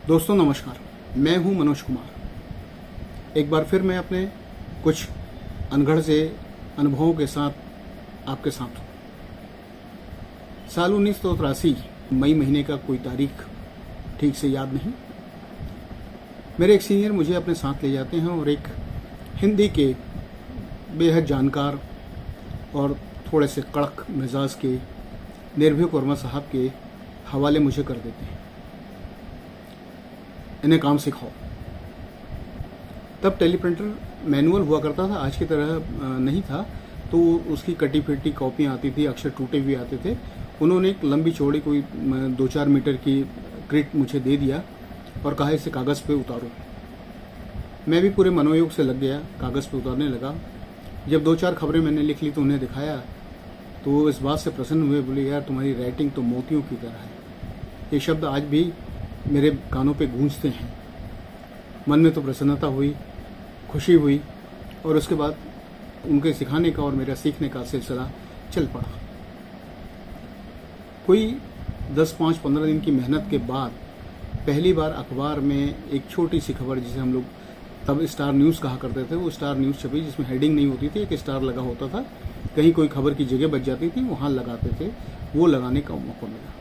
दोस्तों नमस्कार, मैं हूं मनोज कुमार। एक बार फिर मैं अपने कुछ अनगढ़ से अनुभवों के साथ आपके साथ हूं। साल 1983 मई महीने का कोई तारीख ठीक से याद नहीं। मेरे एक सीनियर मुझे अपने साथ ले जाते हैं और एक हिंदी के बेहद जानकार और थोड़े से कड़क मिजाज के निर्भीक वर्मा साहब के हवाले मुझे कर देते हैं। इन्हें काम सिखाओ। तब टेलीप्रिंटर मैनुअल हुआ करता था, आज की तरह नहीं था, तो उसकी कटी फिटी कॉपियाँ आती थी, अक्षर टूटे हुए आते थे। उन्होंने एक लंबी चौड़ी कोई 2-4 मीटर की क्रिट मुझे दे दिया और कहा इसे कागज़ पे उतारो। मैं भी पूरे मनोयोग से लग गया, कागज़ पे उतारने लगा। जब 2-4 खबरें मैंने लिख ली तो उन्हें दिखाया तो वो इस बात से प्रसन्न हुए, बोले यार तुम्हारी राइटिंग तो मोतियों की तरह है। ये शब्द आज भी मेरे कानों पे गूंजते हैं। मन में तो प्रसन्नता हुई, खुशी हुई और उसके बाद उनके सिखाने का और मेरा सीखने का सिलसिला चल पड़ा। कोई 10-15 दिन की मेहनत के बाद पहली बार अखबार में एक छोटी सी खबर, जिसे हम लोग तब स्टार न्यूज़ कहा करते थे, वो स्टार न्यूज़ छपी, जिसमें हेडिंग नहीं होती थी, एक स्टार लगा होता था। कहीं कोई खबर की जगह बच जाती थी, वहाँ लगाते थे। वो लगाने का मौका मिला।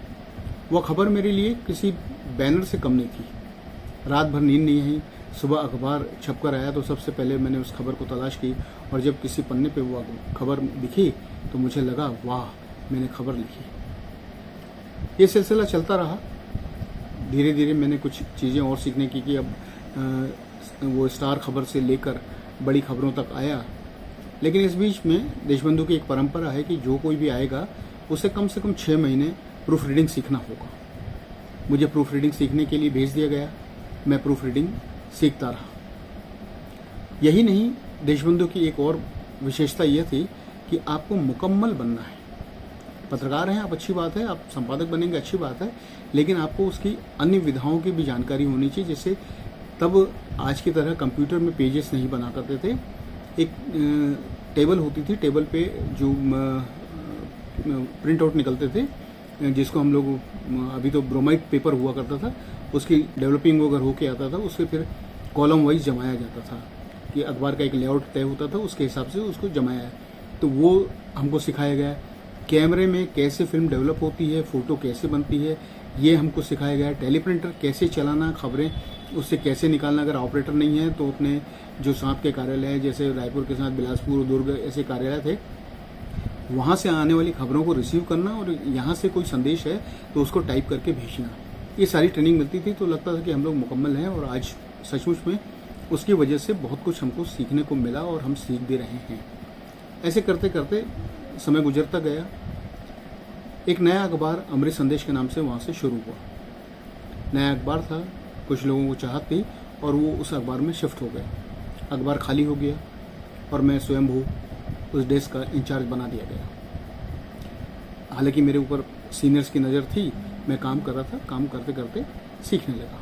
वह खबर मेरे लिए किसी बैनर से कम नहीं थी। रात भर नींद नहीं आई। सुबह अखबार छपकर आया तो सबसे पहले मैंने उस खबर को तलाश की और जब किसी पन्ने पे वो खबर दिखी तो मुझे लगा वाह, मैंने खबर लिखी। ये सिलसिला चलता रहा। धीरे धीरे मैंने कुछ चीज़ें और सीखने की कि अब वो स्टार खबर से लेकर बड़ी खबरों तक आया। लेकिन इस बीच में देशबंधु की एक परंपरा है कि जो कोई भी आएगा उसे कम से कम 6 महीने प्रूफ रीडिंग सीखना होगा। मुझे प्रूफ रीडिंग सीखने के लिए भेज दिया गया। मैं प्रूफ रीडिंग सीखता रहा। यही नहीं, देशबंधु की एक और विशेषता यह थी कि आपको मुकम्मल बनना है। पत्रकार हैं आप, अच्छी बात है, आप संपादक बनेंगे, अच्छी बात है, लेकिन आपको उसकी अन्य विधाओं की भी जानकारी होनी चाहिए। जैसे तब आज की तरह कंप्यूटर में पेजेस नहीं बना करते थे। एक टेबल होती थी, टेबल पे जो प्रिंट आउट निकलते थे, जिसको हम लोग, अभी तो ब्रोमाइड पेपर हुआ करता था, उसकी डेवलपिंग वगैरह होके आता था, उसके फिर कॉलम वाइज जमाया जाता था कि अखबार का एक लेआउट तय होता था, उसके हिसाब से उसको जमाया। तो वो हमको सिखाया गया। कैमरे में कैसे फिल्म डेवलप होती है, फ़ोटो कैसे बनती है, ये हमको सिखाया गया। टेलीप्रिंटर कैसे चलाना, खबरें उससे कैसे निकालना। अगर ऑपरेटर नहीं है तो अपने जो साथ के कार्यालय है, जैसे रायपुर के साथ बिलासपुर, दुर्ग, ऐसे कार्यालय थे, वहाँ से आने वाली खबरों को रिसीव करना और यहाँ से कोई संदेश है तो उसको टाइप करके भेजना। ये सारी ट्रेनिंग मिलती थी, तो लगता था कि हम लोग मुकम्मल हैं। और आज सचमुच में उसकी वजह से बहुत कुछ हमको सीखने को मिला और हम सीख भी रहे हैं। ऐसे करते करते समय गुजरता गया। एक नया अखबार अमृत संदेश के नाम से वहाँ से शुरू हुआ। नया अखबार था, कुछ लोगों को चाहत थी और वो उस अखबार में शिफ्ट हो गए। अखबार खाली हो गया और मैं स्वयंभू उस डेस्क का इंचार्ज बना दिया गया। हालांकि मेरे ऊपर सीनियर्स की नज़र थी, मैं काम कर रहा था। काम करते करते सीखने लगा।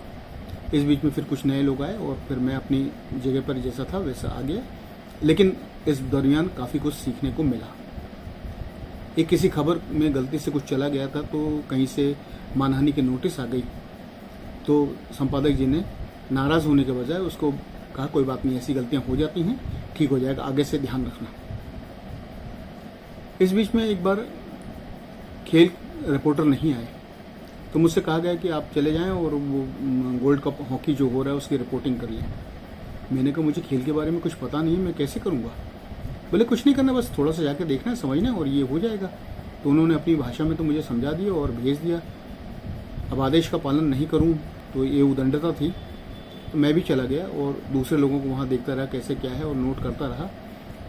इस बीच में फिर कुछ नए लोग आए और फिर मैं अपनी जगह पर जैसा था वैसा आ गया। लेकिन इस दरमियान काफ़ी कुछ सीखने को मिला। एक किसी खबर में गलती से कुछ चला गया था तो कहीं से मानहानि की नोटिस आ गई, तो संपादक जी ने नाराज़ होने के बजाय उसको कहा कोई बात नहीं, ऐसी गलतियां हो जाती हैं, ठीक हो जाएगा, आगे से ध्यान रखना। इस बीच में एक बार खेल रिपोर्टर नहीं आए तो मुझसे कहा गया कि आप चले जाएं और वो गोल्ड कप हॉकी जो हो रहा है उसकी रिपोर्टिंग कर लें। मैंने कहा मुझे खेल के बारे में कुछ पता नहीं है, मैं कैसे करूँगा। बोले कुछ नहीं करना, बस थोड़ा सा जाकर देखना है, समझना है और ये हो जाएगा। तो उन्होंने अपनी भाषा में तो मुझे समझा दिया और भेज दिया। अब आदेश का पालन नहीं करूँ तो ये उदंडता थी। तो मैं भी चला गया और दूसरे लोगों को वहाँ देखता रहा कैसे क्या है और नोट करता रहा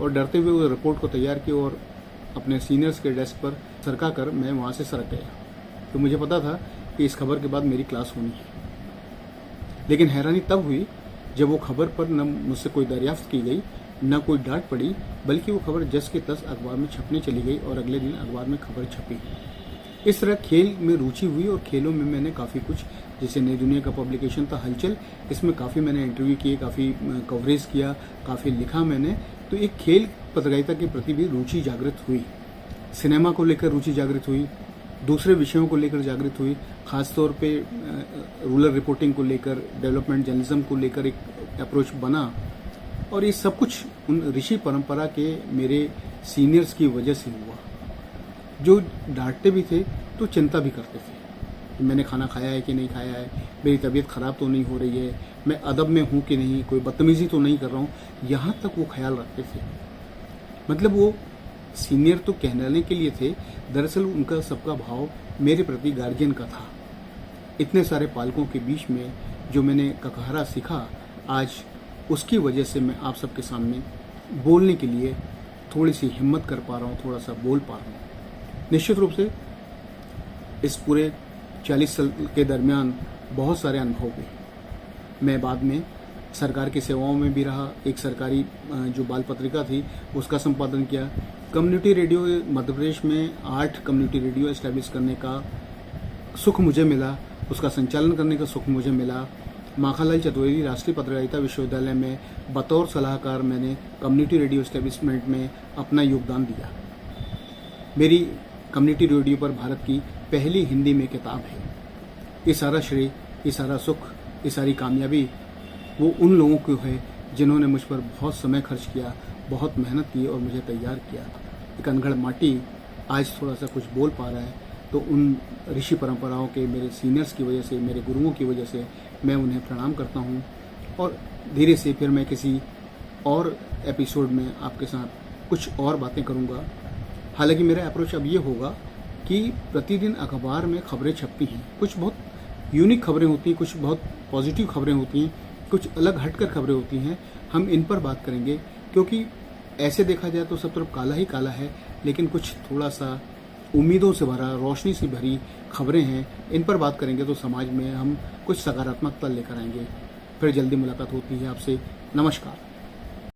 और डरते हुए उस रिपोर्ट को तैयार किया और अपने सीनियर्स के डेस्क पर सरका कर मैं वहाँ से सरक गया। तो मुझे पता था कि इस खबर के बाद मेरी क्लास होनी है। लेकिन हैरानी तब हुई जब वो खबर पर न मुझसे कोई दरियाफ्त की गई, न कोई डांट पड़ी, बल्कि वो खबर जस के तस अखबार में छपने चली गई और अगले दिन अखबार में खबर छपी। इस तरह खेल में रुचि हुई और खेलों में मैंने काफ़ी कुछ, जैसे नई दुनिया का पब्लिकेशन था हलचल, इसमें काफ़ी मैंने इंटरव्यू किए, काफ़ी कवरेज किया, काफ़ी लिखा मैंने। तो एक खेल पत्रकारिता के प्रति भी रुचि जागृत हुई। सिनेमा को लेकर रुचि जागृत हुई, दूसरे विषयों को लेकर जागृत हुई, खासतौर पे रूरल रिपोर्टिंग को लेकर, डेवलपमेंट जर्नलिज्म को लेकर एक अप्रोच बना। और ये सब कुछ उन ऋषि परंपरा के मेरे सीनियर्स की वजह से हुआ, जो डांटते भी थे तो चिंता भी करते थे कि मैंने खाना खाया है कि नहीं खाया है, मेरी तबीयत खराब तो नहीं हो रही है, मैं अदब में हूँ कि नहीं, कोई बदतमीजी तो नहीं कर रहा हूँ, यहाँ तक वो ख्याल रखते थे। मतलब वो सीनियर तो कहलाने के लिए थे, दरअसल उनका सबका भाव मेरे प्रति गार्जियन का था। इतने सारे पालकों के बीच में जो मैंने ककहरा सीखा, आज उसकी वजह से मैं आप सबके सामने बोलने के लिए थोड़ी सी हिम्मत कर पा रहा हूँ, थोड़ा सा बोल पा रहा हूँ। निश्चित रूप से इस पूरे 40 साल के दरमियान बहुत सारे अनुभव हुए। मैं बाद में सरकार की सेवाओं में भी रहा, एक सरकारी जो बाल पत्रिका थी उसका संपादन किया। कम्युनिटी रेडियो मध्य प्रदेश में 8 कम्युनिटी रेडियो एस्टैब्लिश करने का सुख मुझे मिला, उसका संचालन करने का सुख मुझे मिला। माखनलाल चतुर्वेदी राष्ट्रीय पत्रकारिता विश्वविद्यालय में बतौर सलाहकार मैंने कम्युनिटी रेडियो एस्टैब्लिशमेंट में अपना योगदान दिया। मेरी कम्युनिटी रेडियो पर भारत की पहली हिंदी में किताब है। ये सारा श्रेय, ये सारा सुख, ये सारी कामयाबी वो उन लोगों को है जिन्होंने मुझ पर बहुत समय खर्च किया, बहुत मेहनत की और मुझे तैयार किया। एक अनगढ़ माटी आज थोड़ा सा कुछ बोल पा रहा है, तो उन ऋषि परंपराओं के मेरे सीनियर्स की वजह से, मेरे गुरुओं की वजह से मैं उन्हें प्रणाम करता हूँ। और धीरे से फिर मैं किसी और एपिसोड में आपके साथ कुछ और बातें करूँगा। हालांकि मेरा अप्रोच अब ये होगा कि प्रतिदिन अखबार में खबरें छपती हैं, कुछ बहुत यूनिक खबरें होती हैं, कुछ बहुत पॉजिटिव खबरें होती हैं, कुछ अलग हटकर खबरें होती हैं। हम इन पर बात करेंगे, क्योंकि ऐसे देखा जाए तो सब तरफ काला ही काला है, लेकिन कुछ थोड़ा सा उम्मीदों से भरा, रोशनी से भरी खबरें हैं। इन पर बात करेंगे तो समाज में हम कुछ सकारात्मकता लेकर आएंगे। फिर जल्दी मुलाकात होती है आपसे। नमस्कार।